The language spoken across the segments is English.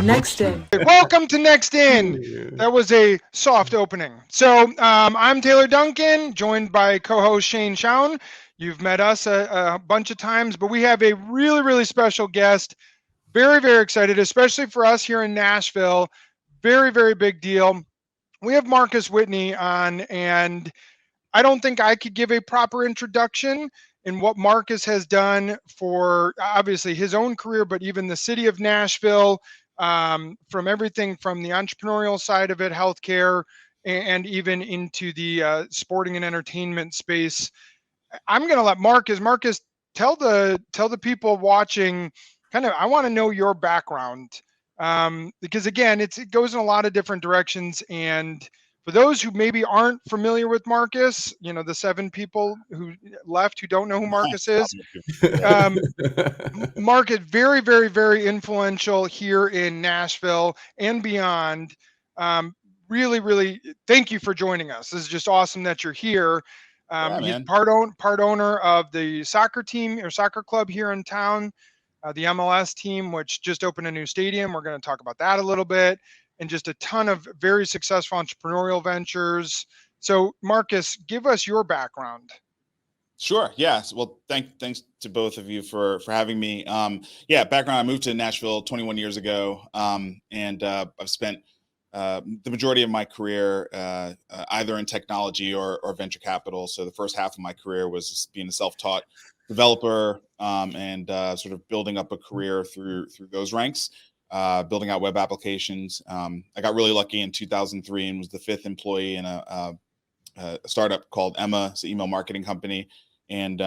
Next In. Welcome to Next In. That was a soft opening. So I'm Taylor Duncan, joined by co-host Shane Schoen. You've met us a bunch of times, but we have a really, really special guest. Very, very excited, especially for us here in Nashville. Very, very big deal. We have Marcus Whitney on, and I don't think I could give a proper introduction in what Marcus has done for obviously his own career, but even the city of Nashville, from everything from the entrepreneurial side of it, healthcare, and even into the sporting and entertainment space. I'm going to let Marcus tell the people watching kind of, I want to know your background, because again, it goes in a lot of different directions. And for those who maybe aren't familiar with Marcus, the 7 people who left who don't know who Marcus is, Marcus, very, very, very influential here in Nashville and beyond. Really, really, thank you for joining us. This is just awesome that you're here. He's part owner of the soccer team or soccer club here in town, the MLS team, which just opened a new stadium. We're going to talk about that a little bit, and just a ton of very successful entrepreneurial ventures. So Marcus, give us your background. Sure. Yeah. Well, thanks to both of you for having me. Background. I moved to Nashville 21 years ago, and I've spent the majority of my career either in technology or venture capital. So the first half of my career was being a self-taught developer, and sort of building up a career through those ranks, building out web applications. I got really lucky in 2003 and was the 5th employee in a startup called Emma. It's an email marketing company, and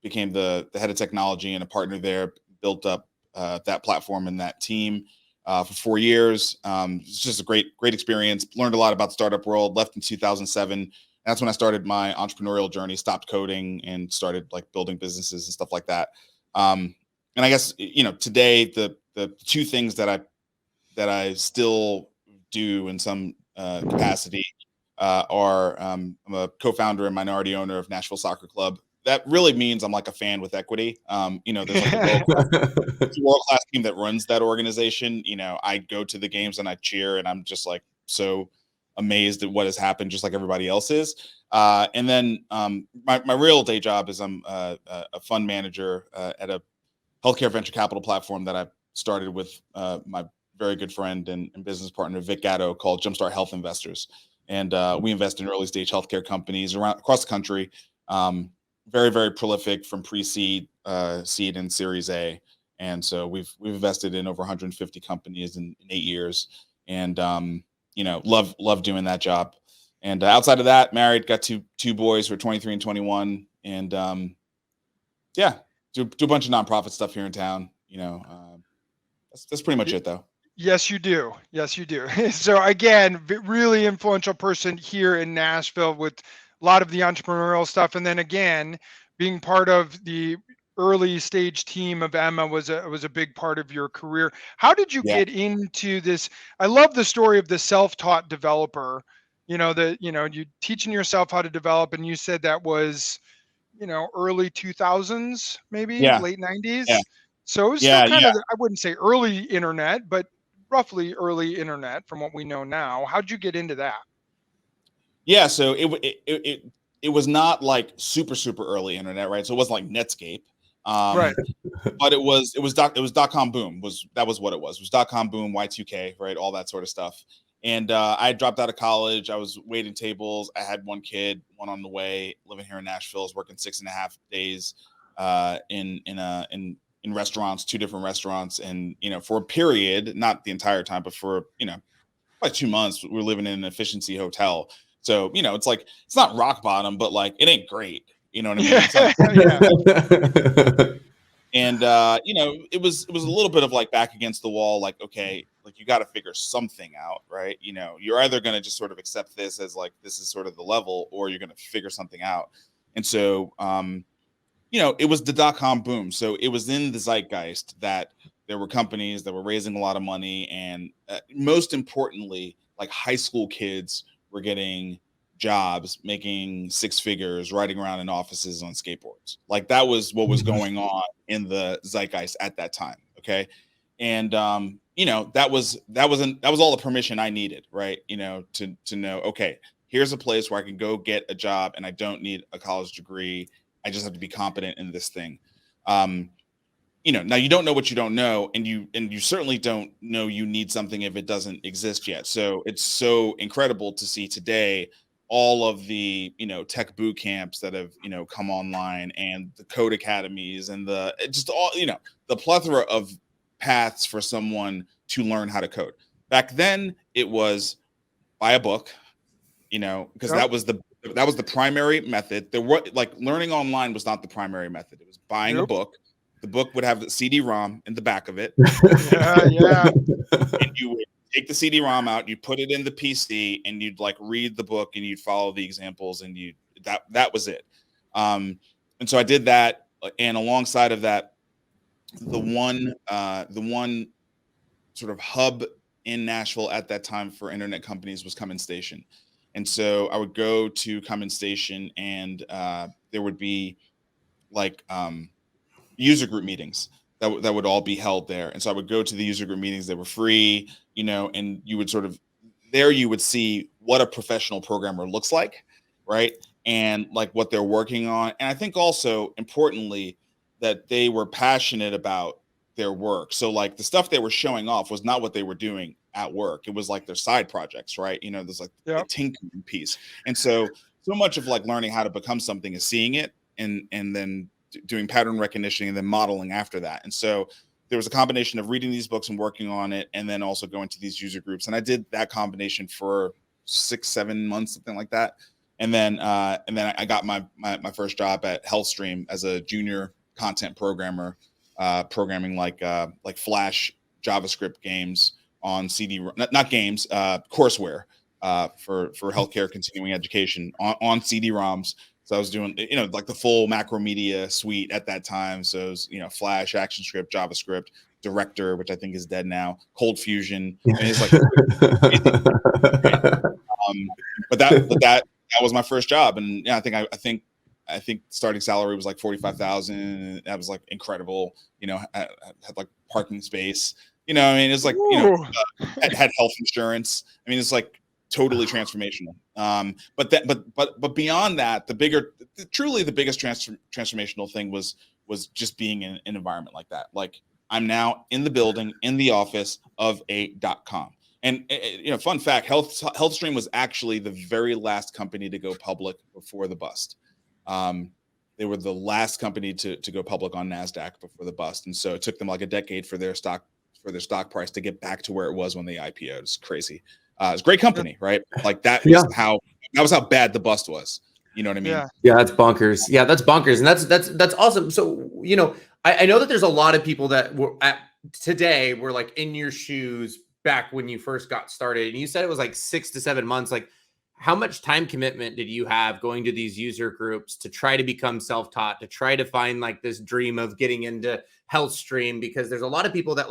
became the head of technology and a partner there. Built up that platform and that team for 4 years. It's just a great experience. Learned a lot about the startup world. Left in 2007. That's when I started my entrepreneurial journey. Stopped coding and started like building businesses and stuff like that. And I guess today the 2 things that I still do in some capacity are I'm a co-founder and minority owner of Nashville Soccer Club. That really means I'm like a fan with equity. There's like a world-class team that runs that organization. I go to the games and I cheer, and I'm just like so amazed at what has happened, just like everybody else is. And then my real day job is I'm a fund manager at a healthcare venture capital platform that I started with my very good friend and business partner, Vic Gatto, called Jumpstart Health Investors. And we invest in early stage healthcare companies across the country. Very, very prolific from pre-seed, seed, and Series A. And so we've invested in over 150 companies in 8 years, and love doing that job. And outside of that, married, got two boys who are 23 and 21, and do a bunch of nonprofit stuff here in town. That's pretty much it, though. Yes, you do. Yes, you do. So again, really influential person here in Nashville with a lot of the entrepreneurial stuff. And then again, being part of the early stage team of Emma was a big part of your career. How did you get into this? I love the story of the self-taught developer, you teaching yourself how to develop. And you said that was, early 2000s, maybe late 90s. Yeah. So it was still kind of, I wouldn't say early internet, but roughly early internet from what we know now. How'd you get into that? Yeah, so it was not like super early internet, right? So it wasn't like Netscape, right? But it was dot-com boom. That was what it was. It was dot-com boom, Y2K, right? All that sort of stuff. And I dropped out of college. I was waiting tables. I had 1 kid, 1 on the way. Living here in Nashville, I was working 6.5 days in restaurants, 2 different restaurants, and for a period, not the entire time, but for like 2 months, we were living in an efficiency hotel. So, it's like, it's not rock bottom, but like, it ain't great. You know what I mean? And, it was a little bit of like back against the wall, like, okay, like you got to figure something out, right? You're either going to just sort of accept this as like, this is sort of the level, or you're going to figure something out. And so, it was the dot-com boom. So it was in the zeitgeist that there were companies that were raising a lot of money. And most importantly, like high school kids were getting jobs, making 6 figures, riding around in offices on skateboards. Like that was what was going on in the zeitgeist at that time. Okay. And that was all the permission I needed, right? To know, okay, here's a place where I can go get a job and I don't need a college degree. I just have to be competent in this thing. Now you don't know what you don't know, and you certainly don't know you need something if it doesn't exist yet. So it's so incredible to see today all of the tech boot camps that have come online, and the code academies, and the plethora of paths for someone to learn how to code. Back then it was buy a book, because that was the primary method. There were learning online was not the primary method. It was buying a book. The book would have the CD-ROM in the back of it. Yeah. And you would take the CD-ROM out, you put it in the PC, and you'd read the book, and you'd follow the examples, and that was it. And so I did that, and alongside of that, the one sort of hub in Nashville at that time for internet companies was Cummins Station. And so I would go to Cummins Station, and there would be user group meetings that would all be held there. And so I would go to the user group meetings. They were free, and you would you would see what a professional programmer looks like, right? And what they're working on. And I think also importantly that they were passionate about their work. So the stuff they were showing off was not what they were doing at work. It was their side projects, right? There's the tinkering piece. And so much of learning how to become something is seeing it and then doing pattern recognition and then modeling after that. And so there was a combination of reading these books and working on it, and then also going to these user groups. And I did that combination for 6-7 months, something like that. And then I got my first job at HealthStream as a junior content programmer, programming Flash JavaScript games on CD, not games, courseware for healthcare continuing education on CD-ROMs. So I was doing, the full Macromedia suite at that time. So it was, Flash, ActionScript, JavaScript, Director, which I think is dead now, Cold Fusion. I mean, it's but that was my first job, and I think starting salary was $45,000. That was incredible. Had parking space. I mean, it's had health insurance. I mean, it's totally transformational. But beyond that, truly the biggest transformational thing was just being in an environment like that. I'm now in the building, in the office of a .com. And fun fact, HealthStream was actually the very last company to go public before the bust. They were the last company to go public on NASDAQ before the bust, and so it took them a decade for their stock price to get back to where it was when they IPO'd. It's crazy. It's a great company, right? That was how bad the bust was. You know what I mean? Yeah, that's bonkers. Yeah, that's bonkers, and that's awesome. So I know that there's a lot of people that were today were in your shoes back when you first got started, and you said it was 6 to 7 months. How much time commitment did you have going to these user groups to try to become self-taught, to try to find this dream of getting into HealthStream? Because there's a lot of people that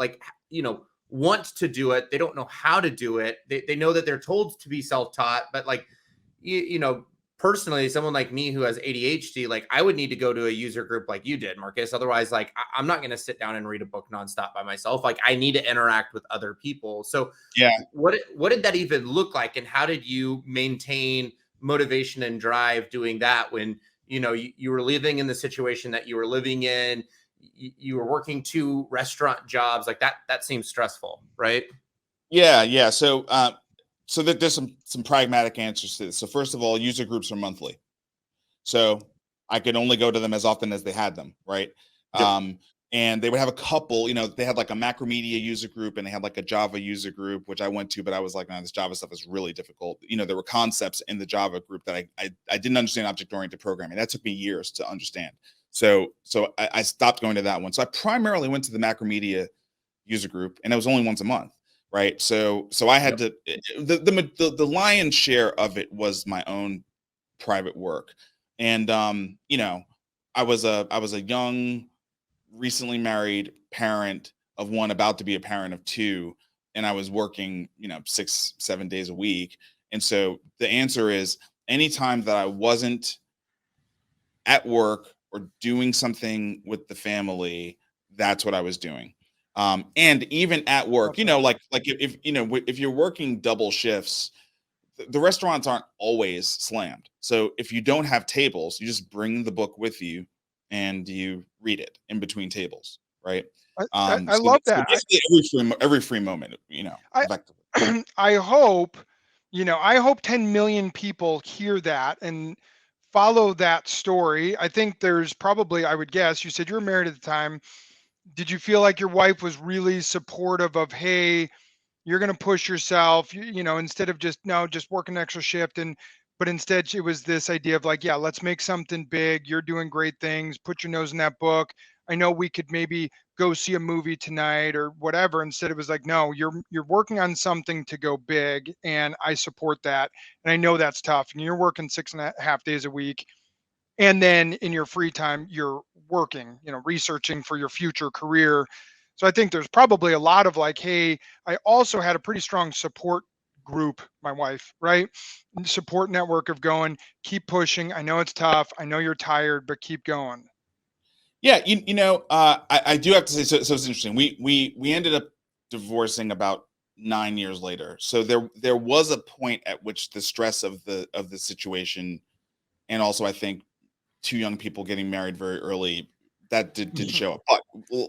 want to do it. They don't know how to do it. They know that they're told to be self-taught, but personally, someone like me who has ADHD, I would need to go to a user group like you did, Marcus. Otherwise, I'm not going to sit down and read a book nonstop by myself. I need to interact with other people. So yeah, what did that even look like? And how did you maintain motivation and drive doing that when, you were living in the situation that you were living in? You were working 2 restaurant jobs. That seems stressful, right? Yeah. So there's some pragmatic answers to this. So first of all, user groups are monthly, so I could only go to them as often as they had them, right? Yep. And they would have a couple. They had a Macromedia user group, and they had a Java user group, which I went to, but I was man, this Java stuff is really difficult. There were concepts in the Java group that I didn't understand object-oriented programming. That took me years to understand. So I stopped going to that one. So I primarily went to the Macromedia user group, and it was only once a month, right? So I had to the lion's share of it was my own private work, and I was a young, recently married parent of one, about to be a parent of 2, and I was working 6-7 days a week. And so the answer is, anytime that I wasn't at work or doing something with the family, that's what I was doing. And even at work, like if if you're working double shifts, the restaurants aren't always slammed. So if you don't have tables, you just bring the book with you and you read it in between tables, right? I love So that. basically every free moment, I effectively. I hope, I hope 10 million people hear that and follow that story. I think there's probably, I would guess, you said you were married at the time. Did you feel like your wife was really supportive of, hey, you're going to push yourself, instead of just, no, just work an extra shift, but instead it was this idea of like, yeah, let's make something big. You're doing great things. Put your nose in that book. I know we could maybe go see a movie tonight or whatever. Instead it was like, no, you're working on something to go big, and I support that. And I know that's tough, and you're working 6.5 days a week, and then in your free time you're working, researching for your future career. So I think there's probably a lot of like, hey, I also had a pretty strong support group, my wife, right? Support network of going, keep pushing, I know it's tough, I know you're tired, but keep going. Yeah, I do have to say, so it's interesting. We ended up divorcing about 9 years later. So there was a point at which the stress of the situation, and also I think two young people getting married very early, that did show up. But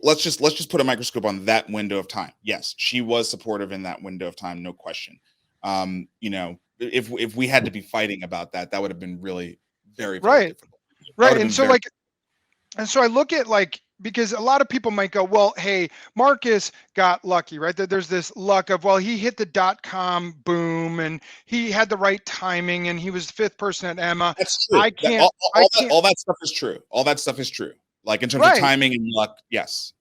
let's just put a microscope on that window of time. Yes, she was supportive in that window of time, no question. If we had to be fighting about that, that would have been really very, very Right, difficult. That would right. have And been so very. like, and so I look at like, because a lot of people might go, well, hey, Marcus got lucky, right? There's this luck of, well, he hit the .com boom and he had the right timing and he was the fifth person at Emma. That's true. I That can't, I can't, all that stuff is true. All that stuff is true. Like in terms of right. timing and luck, yes.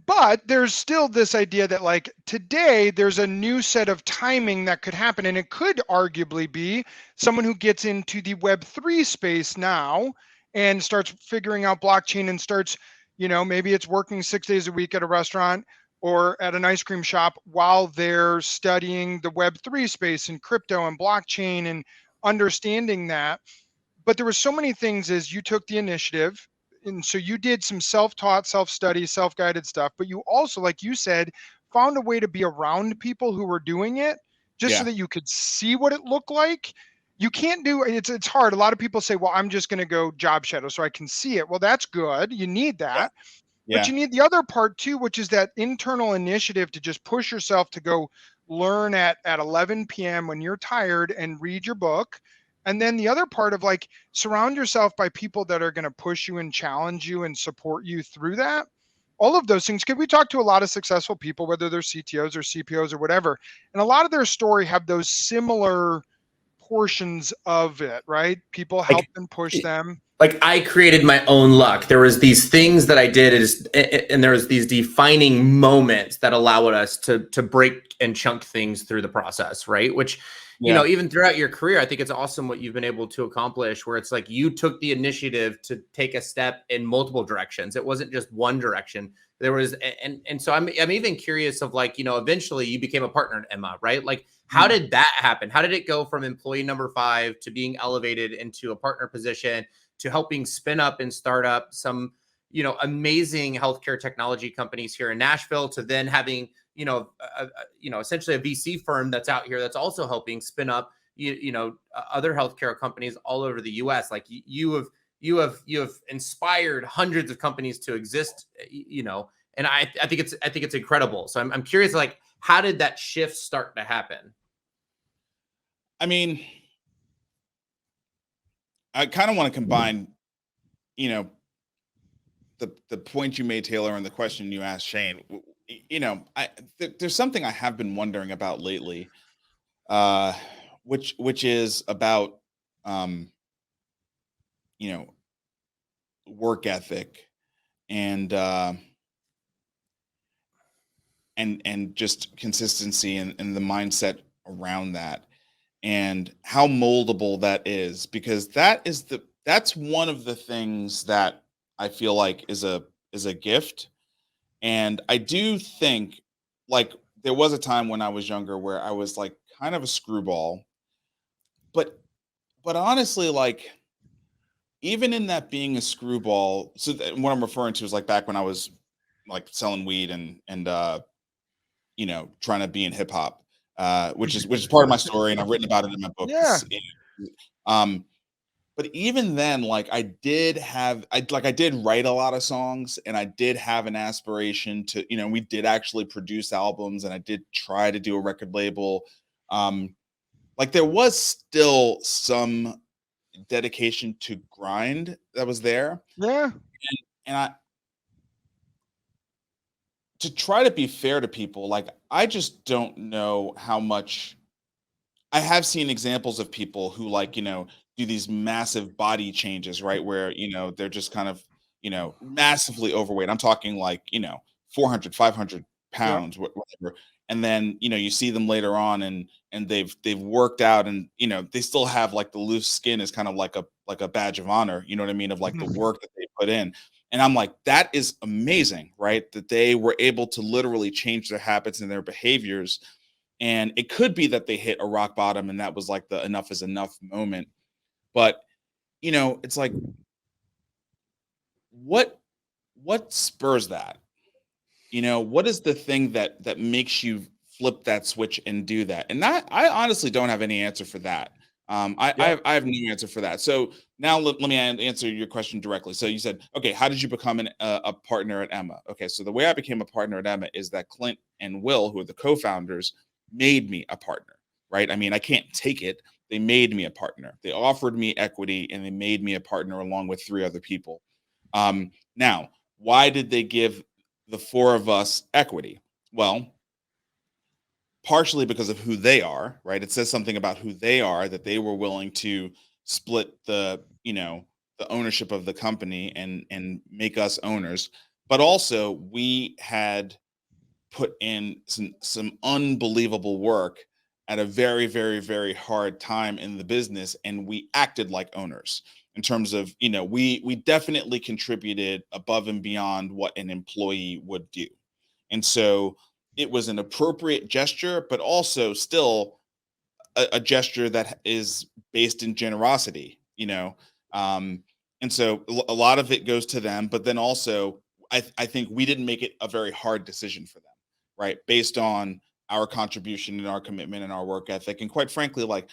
But there's still this idea that like today there's a new set of timing that could happen, and it could arguably be someone who gets into the Web3 space now and starts figuring out blockchain and starts, maybe it's working 6 days a week at a restaurant or at an ice cream shop while they're studying the Web3 space and crypto and blockchain and understanding that. But there were so many things as you took the initiative, and so you did some self-taught, self-study, self-guided stuff, but you also, like you said, found a way to be around people who were doing it just so Yeah. that you could see what it looked like. You can't do it's hard. A lot of people say, well, I'm just going to go job shadow so I can see it. Well, that's good, you need Yeah. that, but Yeah. you need the other part too, which is that internal initiative to just push yourself to go learn at 11 p.m. when you're tired and read your book. And then the other part of like, surround yourself by people that are going to push you and challenge you and support you through that. All of those things. Because we talk to a lot of successful people, whether they're CTOs or CPOs or whatever, and a lot of their story have those similar portions of it, right? People help Like, them push them. like I created my own luck. There was these things that I did, and there was these defining moments that allowed us to break and chunk things through the process, right? Which, Yeah. even throughout your career, I think it's awesome what you've been able to accomplish. Where it's like you took the initiative to take a step in multiple directions. It wasn't just one direction. There was, and so I'm even curious of like, eventually you became a partner at Emma, right? Like, how did that happen? How did it go from employee number 5 to being elevated into a partner position, to helping spin up and start up some, amazing healthcare technology companies here in Nashville, to then having, essentially a VC firm that's out here that's also helping spin up, other healthcare companies all over the U.S. Like you have inspired hundreds of companies to exist, and I think it's incredible. So I'm curious, like, how did that shift start to happen? I mean, I kind of want to combine, you know, the point you made, Taylor, and the question you asked, Shane. There's something I have been wondering about lately, uh, which is about, um, you know, work ethic and and just consistency and the mindset around that, and how moldable that is, because that's one of the things that I feel like is a gift. And I do think, like, there was a time when I was younger where I was like kind of a screwball, but honestly, like, even in that being a screwball, so what I'm referring to is like back when I was like selling weed and you know, trying to be in hip hop, which is part of my story, and I've written about it in my book. Yeah. Um, but even then, like I did write a lot of songs, and I did have an aspiration to, you know, we did actually produce albums, and I did try to do a record label. Like there was still some dedication to grind that was there, Yeah. and I to try to be fair to people, like I just don't know how much I have seen examples of people who like, you know, do these massive body changes, right? Where, you know, they're just kind of, you know, massively overweight. I'm talking like, you know, 400, 500 Yep. pounds, whatever. And then, you know, you see them later on and they've worked out and, you know, they still have like the loose skin is kind of like a badge of honor, you know what I mean? Of like the work that they put in. And I'm like, that is amazing, right? That they were able to literally change their habits and their behaviors, and it could be that they hit a rock bottom and that was like the enough is enough moment. But, you know, it's like, what spurs that? You know, what is the thing that makes you flip that switch and do that? And that I honestly don't have any answer for that. Yeah. I have no answer for that. So now let me answer your question directly. So you said, okay, how did you become a partner at Emma? Okay, so the way I became a partner at Emma is that Clint and Will, who are the co-founders, made me a partner. Right? I mean, I can't take it. They made me a partner. They offered me equity, and they made me a partner along with 3 other people. Now, why did they give the 4 of us equity? Well, partially because of who they are, right? It says something about who they are, that they were willing to split the, you know, the ownership of the company and make us owners. But also we had put in some unbelievable work at a very, very, very hard time in the business, and we acted like owners in terms of, you know, we definitely contributed above and beyond what an employee would do. And so it was an appropriate gesture, but also still a gesture that is based in generosity, you know. Um, and so a lot of it goes to them, but then also I think we didn't make it a very hard decision for them, right? Based on our contribution and our commitment and our work ethic. And quite frankly, like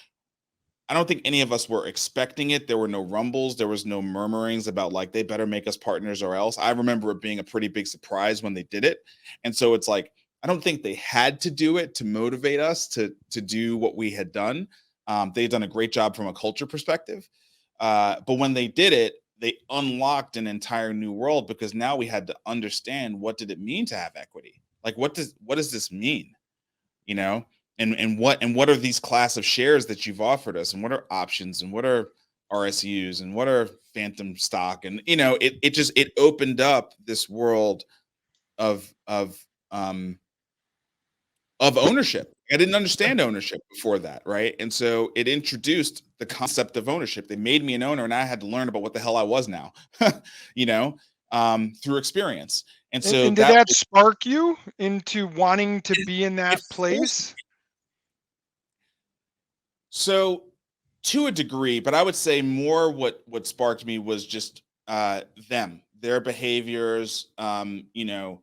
I don't think any of us were expecting it. There were no rumbles. There was no murmurings about like they better make us partners or else. I remember it being a pretty big surprise when they did it. And so it's like I don't think they had to do it to motivate us to do what we had done. They've done a great job from a culture perspective. But when they did it, they unlocked an entire new world because now we had to understand what did it mean to have equity? Like what does this mean? You know, and what are these class of shares that you've offered us, and what are options, and what are RSUs, and what are phantom stock, and you know, it opened up this world of um of ownership. I didn't understand ownership before that, right? And so it introduced the concept of ownership. They made me an owner, and I had to learn about what the hell I was now, you know, through experience. And so And did that that spark you into wanting to be in it that forced place? So to a degree, but I would say more what sparked me was just them, their behaviors, you know,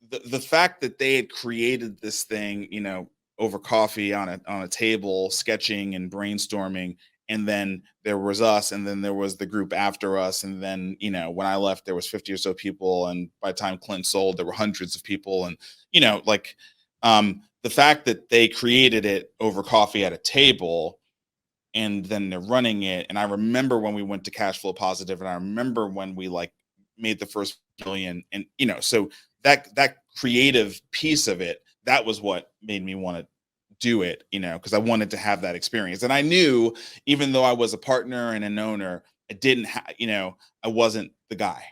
the fact that they had created this thing, you know, over coffee on a table, sketching and brainstorming, and then there was us, and then there was the group after us, and then, you know, when I left there was 50 or so people, and by the time Clint sold there were hundreds of people, and you know, like the fact that they created it over coffee at a table and then they're running it. And I remember when we went to cash flow positive, and I remember when we like made the first billion, and you know, so that creative piece of it, that was what made me want to do it, you know, because I wanted to have that experience. And I knew even though I was a partner and an owner, I didn't you know, I wasn't the guy.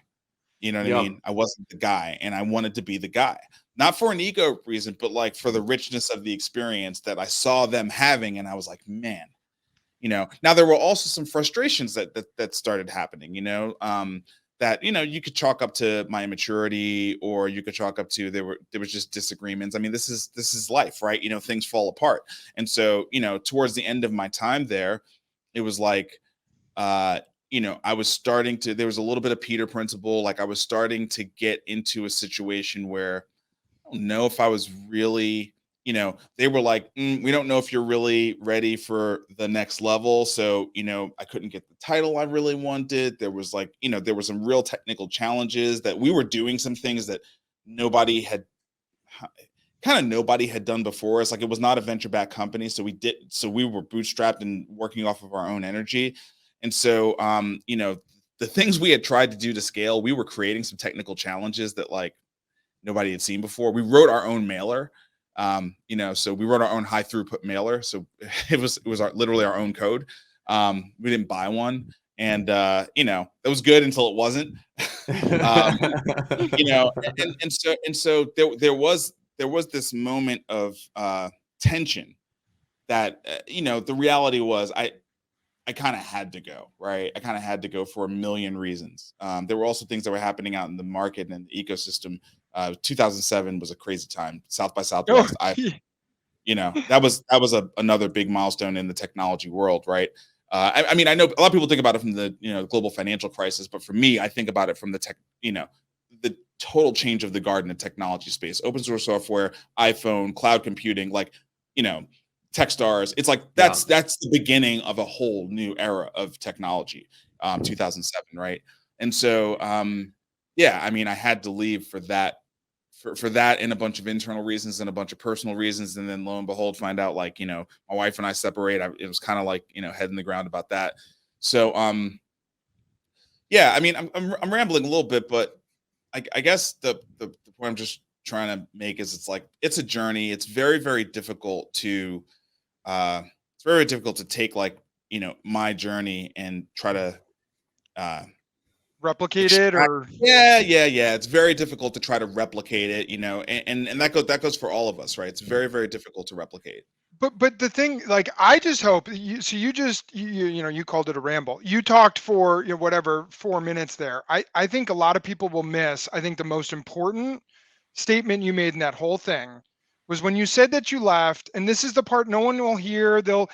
You know what I Yep. mean? I wasn't the guy, and I wanted to be the guy. Not for an ego reason, but like for the richness of the experience that I saw them having, and I was like, man, you know. Now there were also some frustrations that started happening, you know, that, you know, you could chalk up to my immaturity, or you could chalk up to there was just disagreements. I mean, this is life, right? You know, things fall apart. And so, you know, towards the end of my time there, it was like uh I was starting to, there was a little bit of Peter principle. Like I was starting to get into a situation where I don't know if I was really, they were like, we don't know if you're really ready for the next level. So, I couldn't get the title I really wanted. There was like, there were some real technical challenges that we were doing some things that nobody had nobody had done before us. Like it was not a venture backed company. So we were bootstrapped and working off of our own energy. And so, the things we had tried to do to scale, we were creating some technical challenges that like nobody had seen before. We wrote our own mailer. So we wrote our own high throughput mailer. So it was literally our own code. We didn't buy one. And, it was good until it wasn't, and so there was this moment of tension that, the reality was I kind of had to go, right? I kind of had to go for a million reasons. There were also things that were happening out in the market and the ecosystem. 2007 was a crazy time. South by Southwest. That was another big milestone in the technology world, right? I mean, I know a lot of people think about it from the global financial crisis, but for me, I think about it from the the total change of the guard in the technology space. Open source software, iPhone, cloud computing, like Techstars. It's like that's the beginning of a whole new era of technology. 2007, right? And so, I mean, I had to leave for that. For that and a bunch of internal reasons and a bunch of personal reasons, and then lo and behold, find out like my wife and I separate. It was kind of like head in the ground about that. So I mean, I'm rambling a little bit, but I guess the point I'm just trying to make is it's a journey. It's very, very difficult to take like my journey and try to replicate it, or yeah, it's very difficult to try to replicate it, and that goes for all of us, right? It's very, very difficult to replicate. But the thing, like, I just hope you called it a ramble. You talked for whatever 4 minutes there. I think a lot of people will miss. I think the most important statement you made in that whole thing was when you said that you left, and this is the part no one will hear. They'll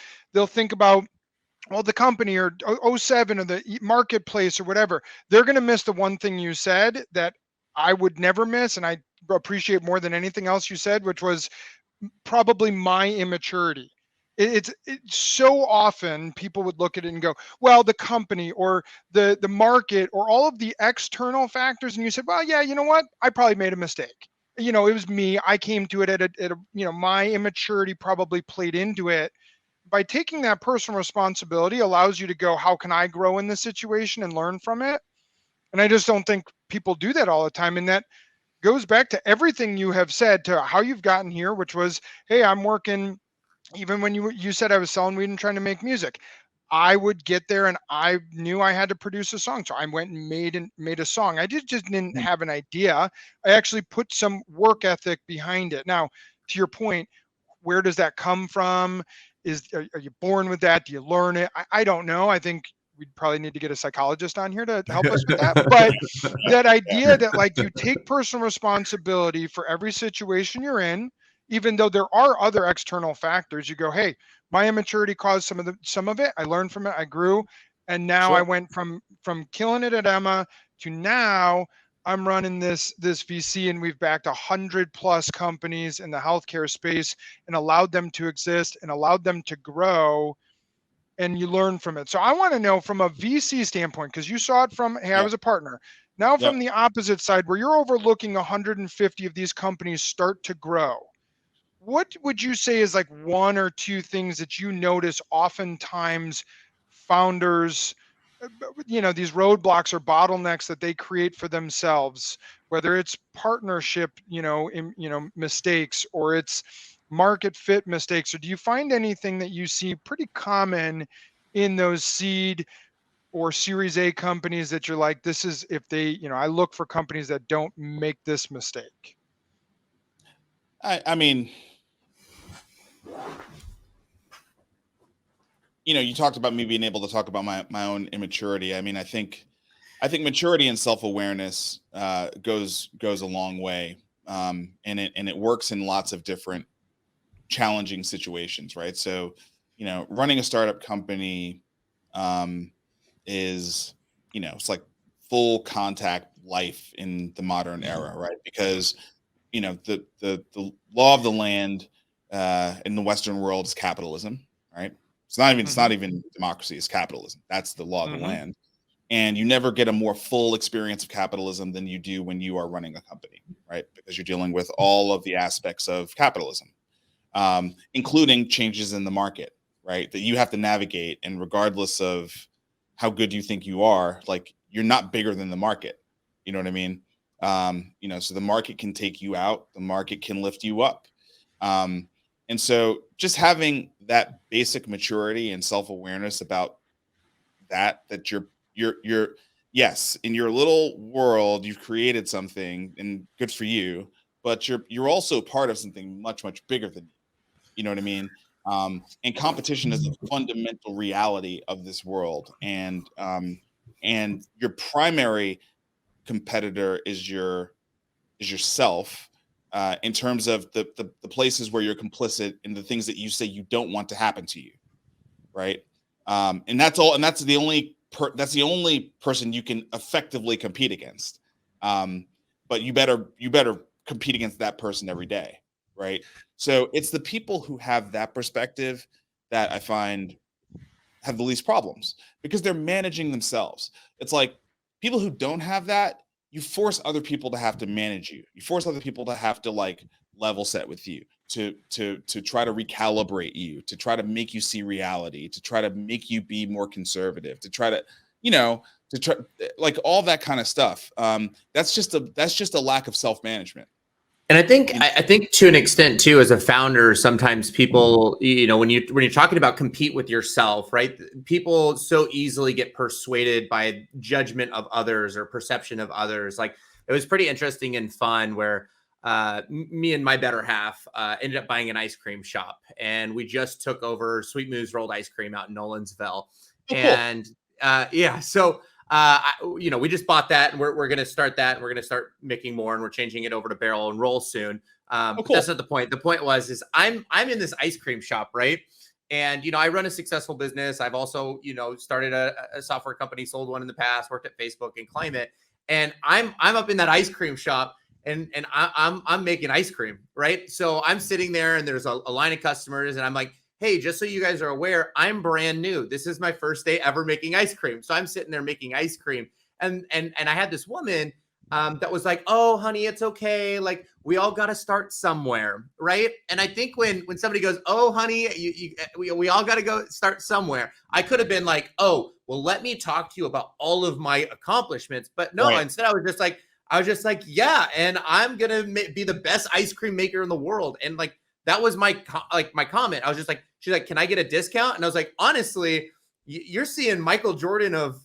think about, well, the company or '07 or the marketplace or whatever. They're going to miss the one thing you said that I would never miss, and I appreciate more than anything else you said, which was probably my immaturity. It's so often people would look at it and go, well, the company or the market or all of the external factors, and you said, well, yeah, you know what, I probably made a mistake. It was me. I came to it at a my immaturity probably played into it. By taking that personal responsibility allows you to go, how can I grow in this situation and learn from it? And I just don't think people do that all the time. And that goes back to everything you have said to how you've gotten here, which was, hey, I'm working. Even when you said I was selling weed and trying to make music, I would get there and I knew I had to produce a song. So I went and made a song. I just didn't have an idea. I actually put some work ethic behind it. Now, to your point, where does that come from? Are you born with that? Do you learn it? I don't know. I think we'd probably need to get a psychologist on here to help us with that. But that idea that like you take personal responsibility for every situation you're in, even though there are other external factors, you go, hey, my immaturity caused some of it. I learned from it. I grew. And now Sure. I went from killing it at Emma to now I'm running this VC, and we've backed 100+ companies in the healthcare space and allowed them to exist and allowed them to grow, and you learn from it. So I want to know from a VC standpoint, because you saw it from, hey, I was a partner. Now from the opposite side, where you're overlooking 150 of these companies start to grow, what would you say is like one or two things that you notice oftentimes founders, these roadblocks or bottlenecks that they create for themselves, whether it's partnership, mistakes, or it's market fit mistakes? Or do you find anything that you see pretty common in those seed or Series A companies that you're like, this is, if they, I look for companies that don't make this mistake? I mean, you talked about me being able to talk about my own immaturity. I mean, I think maturity and self-awareness goes a long way, and it works in lots of different challenging situations, right? So, running a startup company, is, it's like full contact life in the modern era, right? Because the law of the land in the Western world is capitalism, right? It's not even democracy, it's capitalism. That's the law of the land. And you never get a more full experience of capitalism than you do when you are running a company, right? Because you're dealing with all of the aspects of capitalism, including changes in the market, right? That you have to navigate. And regardless of how good you think you are, like, you're not bigger than the market. You know what I mean? So the market can take you out, the market can lift you up. And so just having that basic maturity and self-awareness about that you're yes, in your little world, you've created something and good for you, but you're also part of something much, much bigger than you. You know what I mean? And competition is a fundamental reality of this world. And your primary competitor is yourself, in terms of the places where you're complicit in the things that you say you don't want to happen to you, right? And that's all. And that's the only person you can effectively compete against. But you better compete against that person every day, right? So it's the people who have that perspective that I find have the least problems, because they're managing themselves. It's like, people who don't have that, you force other people to have to manage you. You force other people to have to, like, level set with you, to try to recalibrate you, to try to make you see reality, to try to make you be more conservative, to try to, to try, like, all that kind of stuff. That's just a lack of self-management. And I think to an extent too, as a founder, sometimes people, when you're talking about compete with yourself, right? People so easily get persuaded by judgment of others or perception of others. Like, it was pretty interesting and fun where me and my better half ended up buying an ice cream shop, and we just took over Sweet Moose rolled ice cream out in Nolensville. Oh, cool. And so we just bought that, and we're going to start that, and we're going to start making more, and we're changing it over to barrel and roll soon. But that's not the point. The point is I'm in this ice cream shop, right? And, I run a successful business. I've also, started a software company, sold one in the past, worked at Facebook and Climate. And I'm up in that ice cream shop, and I'm making ice cream, right? So I'm sitting there, and there's a line of customers, and I'm like, hey, just so you guys are aware, I'm brand new. This is my first day ever making ice cream. So I'm sitting there making ice cream. And I had this woman that was like, oh, honey, it's okay. Like, we all got to start somewhere, right? And I think when somebody goes, oh, honey, we all got to go start somewhere, I could have been like, oh, well, let me talk to you about all of my accomplishments. But no, right. Instead I was just like, yeah, and I'm going to be the best ice cream maker in the world. And like, that was my comment. I was just like, she's like, can I get a discount? And I was like, honestly, you're seeing Michael Jordan of,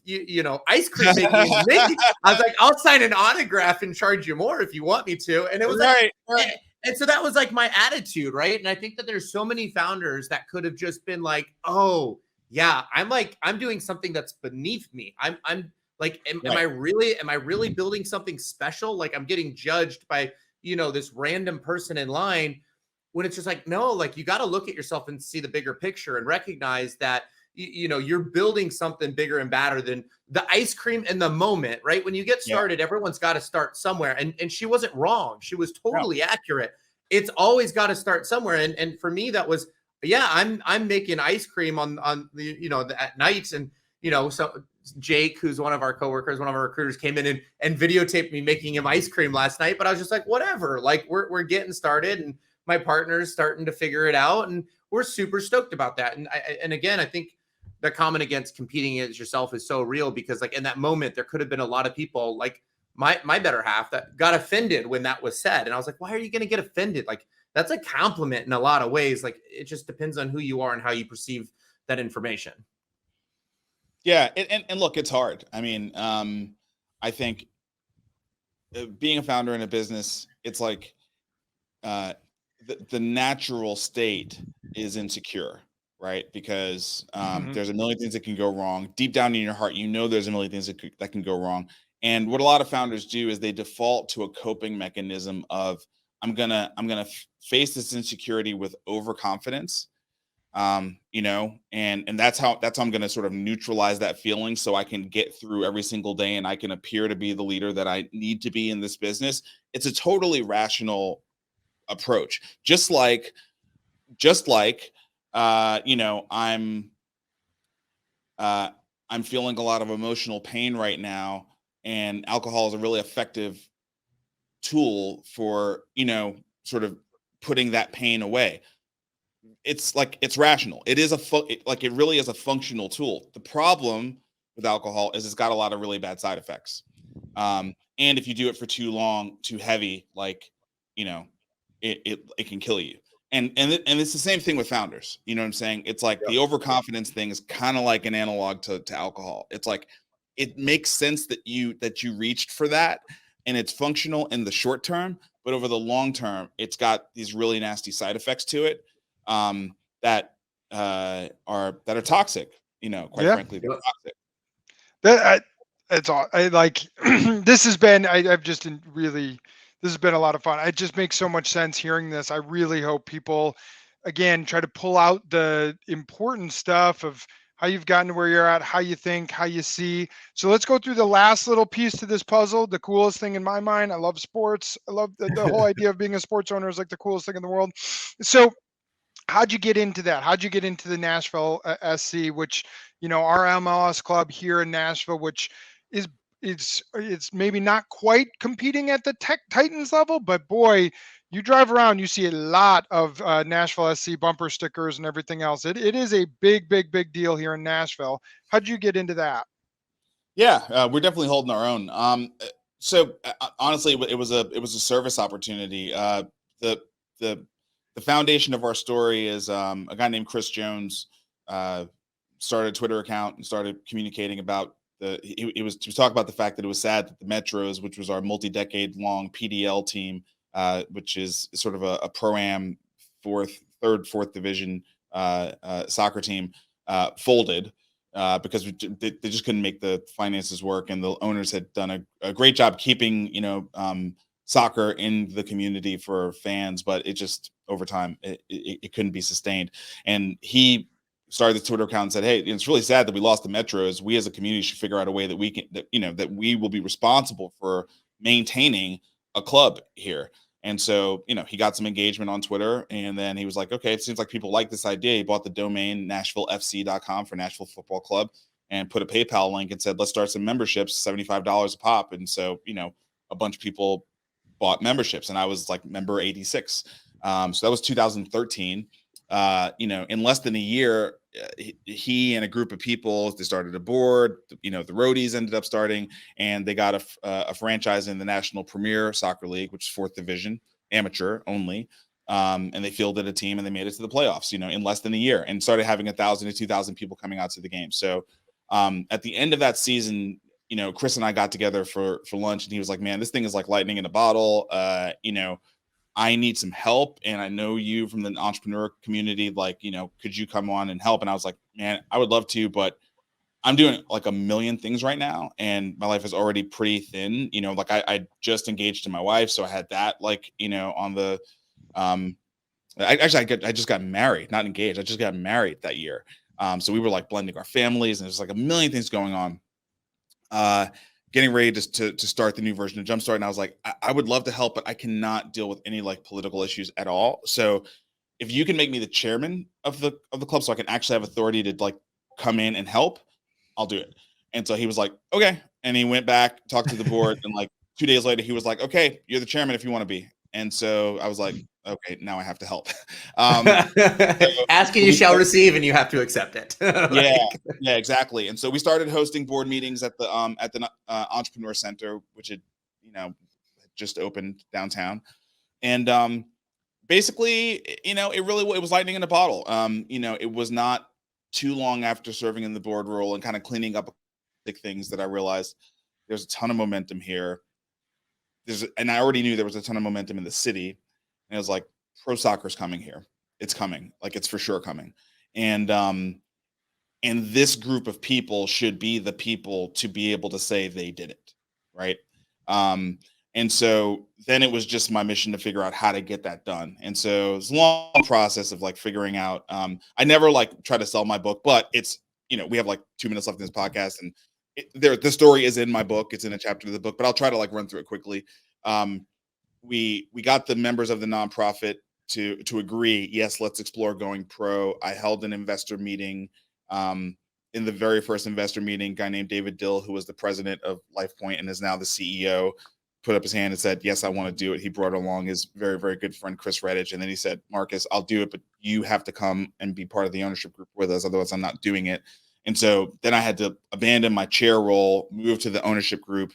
ice cream making. I was like, I'll sign an autograph and charge you more if you want me to. And it was right. And so that was like my attitude, right? And I think that there's so many founders that could have just been like, oh yeah, I'm doing something that's beneath me. I'm like, am I really building something special? Like, I'm getting judged by, this random person in line. When it's just like, no, like, you got to look at yourself and see the bigger picture and recognize that, you're building something bigger and badder than the ice cream in the moment, right? When you get started, everyone's got to start somewhere. And she wasn't wrong. She was totally accurate. It's always got to start somewhere. And for me, that was, I'm making ice cream on the, at nights. And, so Jake, who's one of our coworkers, one of our recruiters, came in and videotaped me making him ice cream last night. But I was just like, whatever, like, we're getting started, and my partner's starting to figure it out, and we're super stoked about that. And again, I think the comment against competing against yourself is so real, because like, in that moment, there could have been a lot of people like my better half that got offended when that was said. And I was like, why are you going to get offended? Like, that's a compliment in a lot of ways. Like, it just depends on who you are and how you perceive that information. Yeah. And look, it's hard. I mean, I think being a founder in a business, it's like, the natural state is insecure, right? Because there's a million things that can go wrong. Deep down in your heart, there's a million things that can go wrong. And what a lot of founders do is they default to a coping mechanism of, I'm gonna face this insecurity with overconfidence, You know, and that's how I'm going to sort of neutralize that feeling so I can get through every single day and I can appear to be the leader that I need to be in this business. It's a totally rational approach. Just like you know, uh I'm feeling a lot of emotional pain right now, and alcohol is a really effective tool for, you know, sort of putting that pain away. It's like it's rational. It is like it really is a functional tool. The problem with alcohol is it's got a lot of really bad side effects. And if you do it for too long, too heavy, like, you know, it can kill you. And it's the same thing with founders. You know what I'm saying? It's like the overconfidence thing is kind of like an analog to alcohol. It's like it makes sense that you reached for that, and it's functional in the short term, but over the long term, it's got these really nasty side effects to it, that are toxic. You know, quite Yeah. frankly, they're toxic. That it's all I like. This has been I've just really this has been a lot of fun. It just makes so much sense hearing this. I really hope people again try to pull out the important stuff of how you've gotten to where you're at, how you think, how you see. So let's go through the last little piece to this puzzle. The coolest thing in my mind. I love sports. I love the whole idea of being a sports owner is like the coolest thing in the world. So how'd you get into that? How'd you get into the Nashville SC, which, you know, our MLS club here in Nashville, which is it's maybe not quite competing at the Tech Titans level, but boy, you drive around, you see a lot of Nashville SC bumper stickers and everything else. It is a big deal here in Nashville. How'd you get into that? Yeah, we're definitely holding our own. Honestly, it was a service opportunity. The the the foundation of our story is a guy named Chris Jones started a Twitter account and started communicating about he was to talk about the fact that it was sad that the Metros, which was our multi-decade long PDL team, which is sort of a pro-am fourth division soccer team, folded because they just couldn't make the finances work, and the owners had done a great job keeping, you know, soccer in the community for fans, but it just over time it couldn't be sustained. And he started the Twitter account and said, "Hey, it's really sad that we lost the Metros. We as a community should figure out a way that we can, that, you know, that we will be responsible for maintaining a club here." And so, you know, he got some engagement on Twitter, and then he was like, okay, it seems like people like this idea. He bought the domain NashvilleFC.com for Nashville Football Club and put a PayPal link and said, let's start some memberships, $75 a pop. And so, you know, a bunch of people bought memberships, and I was like member 86. So that was 2013. You know, in less than a year, he and a group of people, they started a board. You know, the roadies ended up starting, and they got a franchise in the National Premier Soccer League, which is fourth division, amateur only. And they fielded a team, and they made it to the playoffs, you know, in less than a year, and started having 1,000 to 2,000 people coming out to the game. So at the end of that season, you know, Chris and I got together for lunch, and he was like, "Man, this thing is like lightning in a bottle. You know, I need some help, and I know you from the entrepreneur community. Like, you know, could you come on and help?" And I was like, "Man, I would love to, but I'm doing like a million things right now, and my life is already pretty thin. You know, like I just engaged to my wife, so I had that, like, you know, on the I just got married, not engaged. I just got married that year. So we were like blending our families, and there's like a million things going on. Uh, Getting ready to start the new version of Jumpstart, and I was like, I would love to help, but I cannot deal with any like political issues at all. So if you can make me the chairman of the club, so I can actually have authority to like come in and help, I'll do it." And so he was like, "Okay," and he went back, talked to the board, and like 2 days later, he was like, "Okay, you're the chairman if you want to be." And so I was like, "Okay, now I have to help." Ask and you shall receive, and you have to accept it. Yeah, yeah, exactly. And so we started hosting board meetings at the Entrepreneur Center, which had, you know, just opened downtown. And basically, you know, it was lightning in a bottle. You know, it was not too long after serving in the board role and kind of cleaning up big things that I realized there's a ton of momentum here. And I already knew there was a ton of momentum in the city. And it was like, pro soccer's coming here. It's coming. Like, it's for sure coming. And this group of people should be the people to be able to say they did it, right? And so then it was just my mission to figure out how to get that done. And so it's a long process of like figuring out. I never like try to sell my book, but it's, we have like 2 minutes left in this podcast, and the story is in my book. It's in a chapter of the book, but I'll try to like run through it quickly. We got the members of the nonprofit to agree, yes, let's explore going pro. I held an investor meeting. In the very first investor meeting, a guy named David Dill, who was the president of LifePoint and is now the CEO, put up his hand and said, yes, I want to do it. He brought along his very, very good friend, Chris Redditch. And then he said, Marcus, I'll do it, but you have to come and be part of the ownership group with us. Otherwise, I'm not doing it. And so then I had to abandon my chair role, move to the ownership group,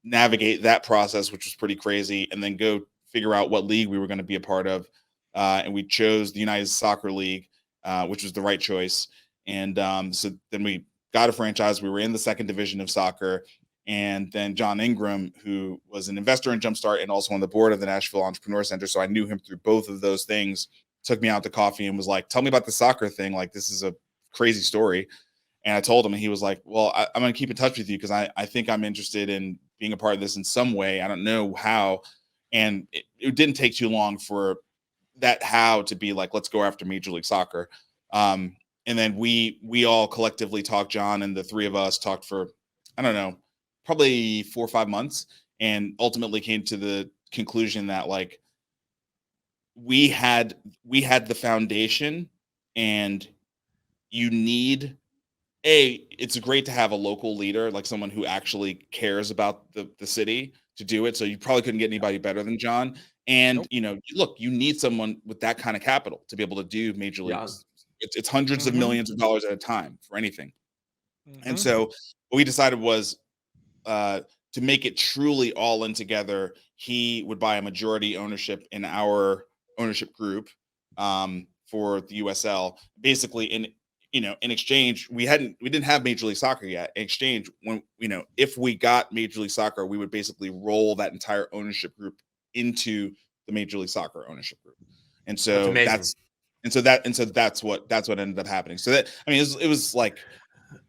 navigate that process, which was pretty crazy, and then go figure out what league we were going to be a part of. And we chose the United Soccer League, which was the right choice. And so then we got a franchise. We were in the second division of soccer. And then John Ingram, who was an investor in Jumpstart and also on the board of the Nashville Entrepreneur Center, so I knew him through both of those things, took me out to coffee and was like, tell me about the soccer thing. Like, this is a crazy story. And I told him, and he was like, well, I'm going to keep in touch with you because I think I'm interested in being a part of this in some way. I don't know how. And it didn't take too long for that how to be like, let's go after Major League Soccer. And then we all collectively talked, John and the three of us talked for, I don't know, probably 4 or 5 months, and ultimately came to the conclusion that like we had the foundation, and you need it's great to have a local leader, like someone who actually cares about the city to do it. So you probably couldn't get anybody better than John. And, look, you need someone with that kind of capital to be able to do major leagues. It's hundreds of millions of dollars at a time for anything. And so what we decided was to make it truly all in together. He would buy a majority ownership in our ownership group for the USL. Basically, in exchange, we didn't have Major League Soccer yet. In exchange, when if we got Major League Soccer, we would basically roll that entire ownership group into the Major League Soccer ownership group. And so that's what ended up happening. So that, I mean, it was like,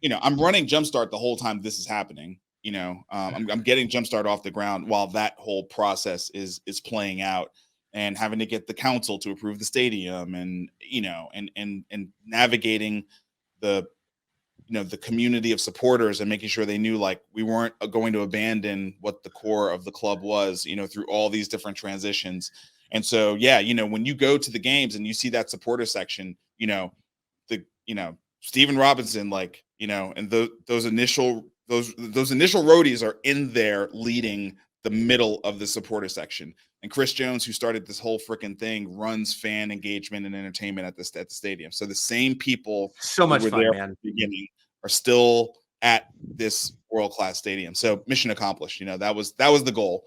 I'm running Jumpstart the whole time this is happening. I'm getting Jumpstart off the ground while that whole process is playing out, and having to get the council to approve the stadium, and and navigating the the community of supporters and making sure they knew like we weren't going to abandon what the core of the club was, through all these different transitions. And so when you go to the games and you see that supporter section, Steven Robinson, like, and those initial roadies are in there leading the middle of the supporter section. And Chris Jones, who started this whole freaking thing, runs fan engagement and entertainment at the stadium. So the same people so much who were fun, there man. from the beginning are still at this world-class stadium. So mission accomplished. That was the goal.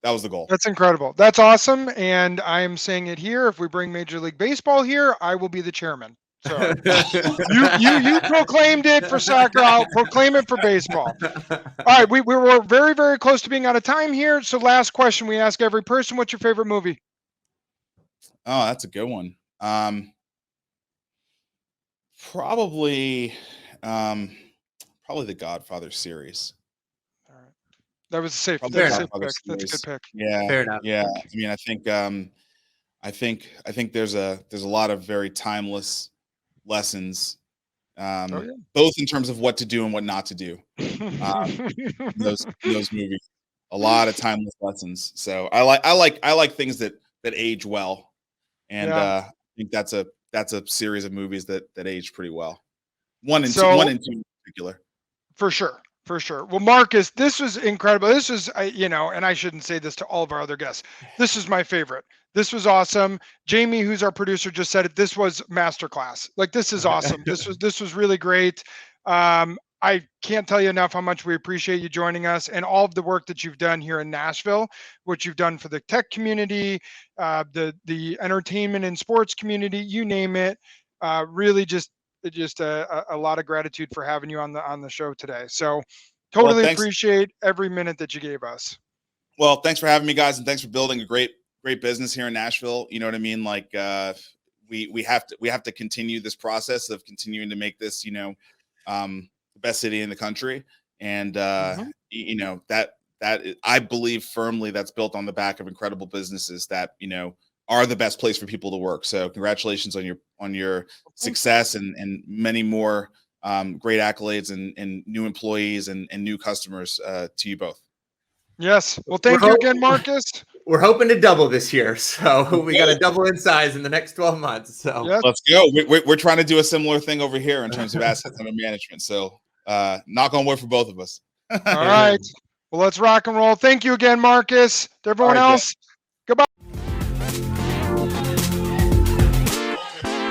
That was the goal. That's incredible. That's awesome. And I am saying it here. If we bring Major League Baseball here, I will be the chairman. So you proclaimed it for soccer. I'll proclaim it for baseball. All right, we were very, very close to being out of time here. So last question we ask every person: what's your favorite movie? Oh, that's a good one. Probably the Godfather series. All right, that was a safe pick. That's a good pick. Yeah, fair enough. Yeah, I mean, I think there's a lot of very timeless lessons, both in terms of what to do and what not to do. Those movies, a lot of timeless lessons. So I like things that age well, and I think that's a series of movies that age pretty well. One and two in particular. For sure. Well, Marcus, this was incredible. This was, and I shouldn't say this to all of our other guests. This is my favorite. This was awesome. Jamie, who's our producer, just said it. This was masterclass. Like, this is awesome. This was really great. I can't tell you enough how much we appreciate you joining us and all of the work that you've done here in Nashville, what you've done for the tech community, the entertainment and sports community, you name it. Really just a lot of gratitude for having you on the show today. So totally appreciate every minute that you gave us. Well, thanks for having me, guys, and thanks for building a great business here in Nashville. You know what I mean? Like, we have to continue this process of continuing to make this, the best city in the country. And that I believe firmly that's built on the back of incredible businesses that, you know, are the best place for people to work. So congratulations on your success and many more great accolades and new employees and new customers to you both. Yes. Well, thank you again, Marcus. We're hoping to double this year. So we got to double in size in the next 12 months. So Yes. Let's go. We're trying to do a similar thing over here in terms of assets under management. So knock on wood for both of us. All right. Well, let's rock and roll. Thank you again, Marcus. To everyone else, goodbye.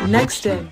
Next in